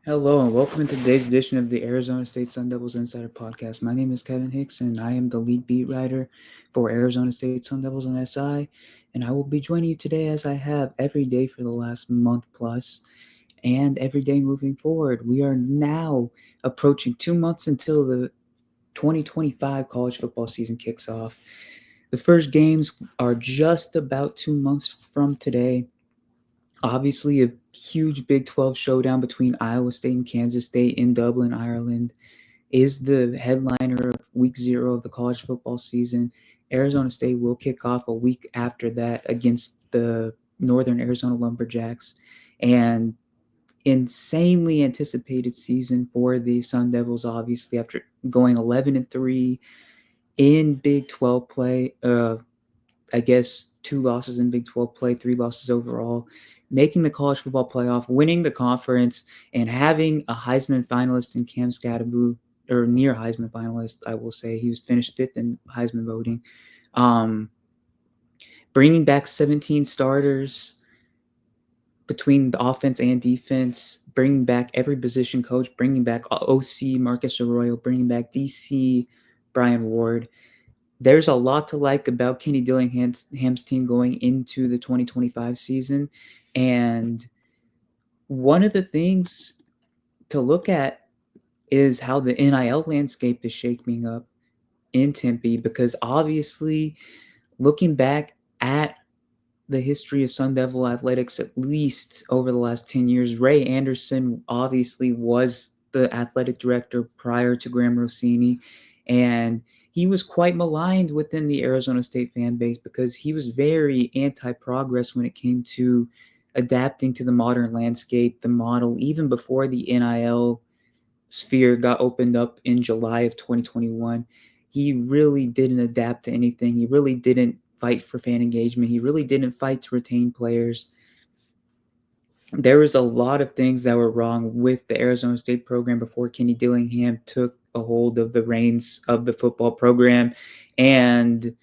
Hello and welcome to today's edition of the Arizona State Sun Devils Insider Podcast. My name is Kevin Hicks and I am the lead beat writer for Arizona State Sun Devils on SI. And I will be joining you today as I have every day for the last month plus and every day moving forward. We are now approaching 2 months until the 2025 college football season kicks off. The first games are just about 2 months from today. Obviously, a huge Big 12 showdown between Iowa State and Kansas State in Dublin, Ireland, is the headliner of week 0 of the college football season. Arizona State will kick off a week after that against the Northern Arizona Lumberjacks. And insanely anticipated season for the Sun Devils, obviously, after going 11-3 in Big 12 play. I guess 2 losses in Big 12 play, 3 losses overall, making the college football playoff, winning the conference, and having a Heisman finalist in Cam Skattebo, or near Heisman finalist, I will say. He was finished fifth in Heisman voting. Um, Bringing back 17 starters between the offense and defense, bringing back every position coach, bringing back OC Marcus Arroyo, bringing back DC Brian Ward. There's a lot to like about Kenny Dillingham's team going into the 2025 season. And one of the things to look at is how the NIL landscape is shaping up in Tempe, because obviously, looking back at the history of Sun Devil athletics, at least over the last 10 years, Ray Anderson obviously was the athletic director prior to Graham Rossini, and he was quite maligned within the Arizona State fan base because he was very anti-progress when it came to adapting to the modern landscape, the model, even before the NIL sphere got opened up in July of 2021. He really didn't adapt to anything. He really didn't fight for fan engagement. He really didn't fight to retain players. There was a lot of things that were wrong with the Arizona State program before Kenny Dillingham took a hold of the reins of the football program. And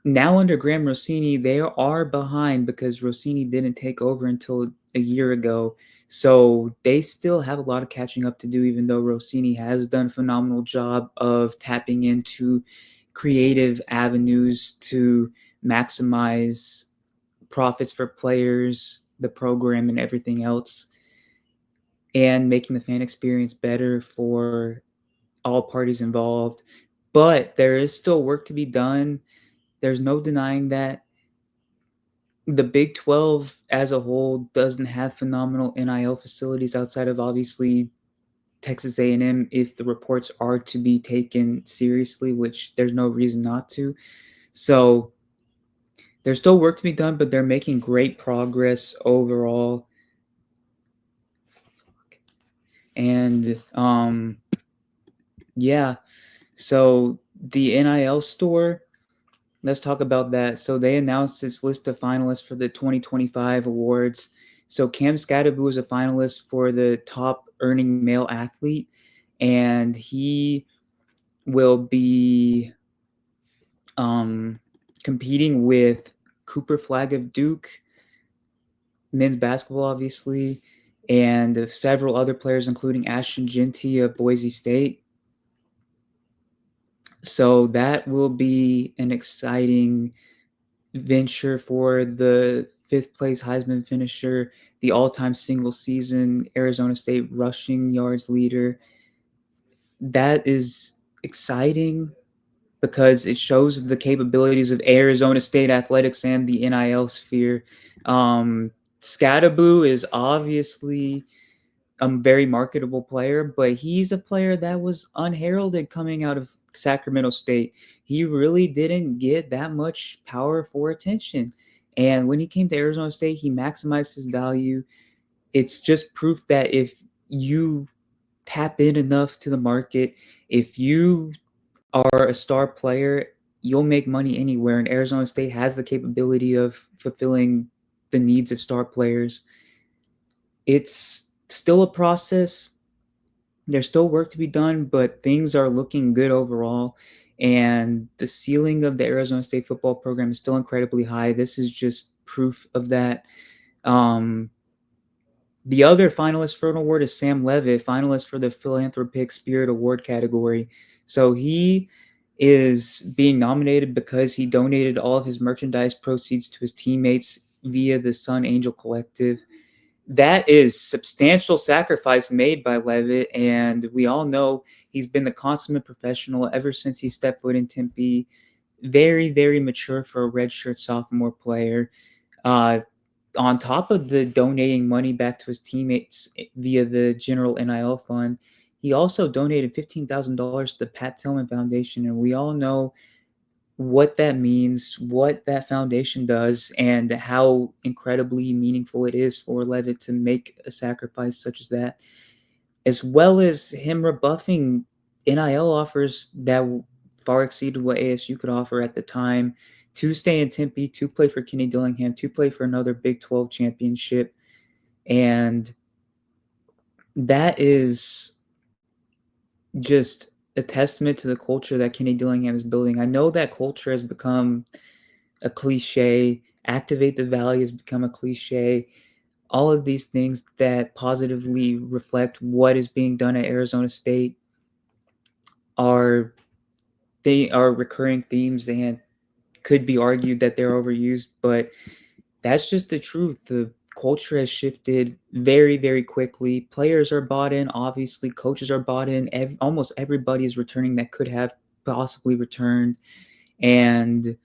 now under Graham Rossini, they are behind because Rossini didn't take over until a year ago. So they still have a lot of catching up to do, even though Rossini has done a phenomenal job of tapping into creative avenues to maximize profits for players, the program, and everything else, and making the fan experience better for all parties involved. But there is still work to be done. There's no denying that the Big 12 as a whole doesn't have phenomenal NIL facilities outside of obviously Texas A&M, if the reports are to be taken seriously, which there's no reason not to. So there's still work to be done, but they're making great progress overall. And yeah, so the NIL store, let's talk about that. So they announced its list of finalists for the 2025 awards. So Cam Skattebo is a finalist for the top earning male athlete, and he will be um, competing with Cooper Flagg of Duke, men's basketball, obviously, and several other players, including Ashton Genty of Boise State. So that will be an exciting venture for the fifth place Heisman finisher, the all-time single season Arizona State rushing yards leader. That is exciting because it shows the capabilities of Arizona State athletics and the NIL sphere. Skattebo is obviously a very marketable player, but he's a player that was unheralded coming out of Sacramento State. He really didn't get that much power for attention. And when he came to Arizona State, he maximized his value. It's just proof that if you tap in enough to the market, if you are a star player, you'll make money anywhere. And Arizona State has the capability of fulfilling the needs of star players. It's still a process. There's still work to be done, but things are looking good overall. And the ceiling of the Arizona State football program is still incredibly high. This is just proof of that. Um, The other finalist for an award is Sam Leavitt, finalist for the Philanthropic Spirit Award category. So he is being nominated because he donated all of his merchandise proceeds to his teammates via the Sun Angel Collective. That is substantial sacrifice made by Leavitt, and we all know he's been the consummate professional ever since he stepped foot in Tempe. Very, very mature for a redshirt sophomore player. Uh, on top of the donating money back to his teammates via the General NIL Fund, he also donated $15,000 to the Pat Tillman Foundation, and we all know what that means, what that foundation does, and how incredibly meaningful it is for Leavitt to make a sacrifice such as that, as well as him rebuffing NIL offers that far exceeded what ASU could offer at the time to stay in Tempe, to play for Kenny Dillingham, to play for another Big 12 championship. And that is just a testament to the culture that Kenny Dillingham is building. I know that culture has become a cliche. Activate the Valley has become a cliche. All of these things that positively reflect what is being done at Arizona State are recurring themes and could be argued that they're overused, but that's just the truth. The culture has shifted very, very quickly. Players are bought in, obviously. Coaches are bought in. Almost everybody is returning that could have possibly returned. And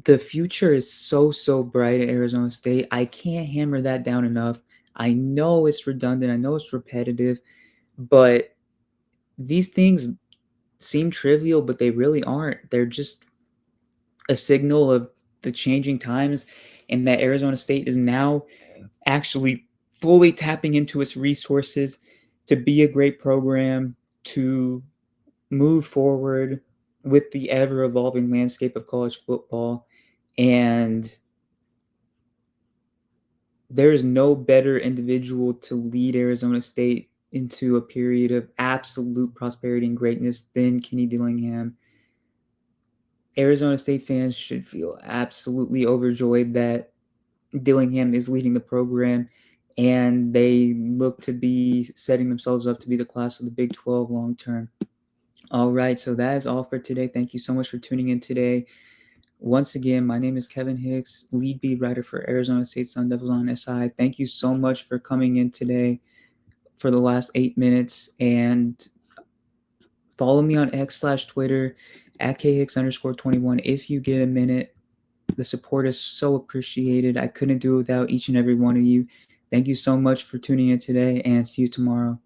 the future is so, so bright at Arizona State. I can't hammer that down enough. I know it's redundant. I know it's repetitive, but these things seem trivial, but they really aren't. They're just a signal of the changing times and that Arizona State is now actually fully tapping into its resources to be a great program, to move forward with the ever evolving landscape of college football. And there is no better individual to lead Arizona State into a period of absolute prosperity and greatness than Kenny Dillingham. Arizona State fans should feel absolutely overjoyed that Dillingham is leading the program, and they look to be setting themselves up to be the class of the Big 12 long term. All right, so that is all for today. Thank you so much for tuning in today. Once again, my name is Kevin Hicks, lead beat writer for Arizona State Sun Devils on SI. Thank you so much for coming in today for the last 8 minutes, and follow me on X/Twitter at khicks_21 if you get a minute. The support is so appreciated. I couldn't do it without each and every one of you. Thank you so much for tuning in today, and see you tomorrow.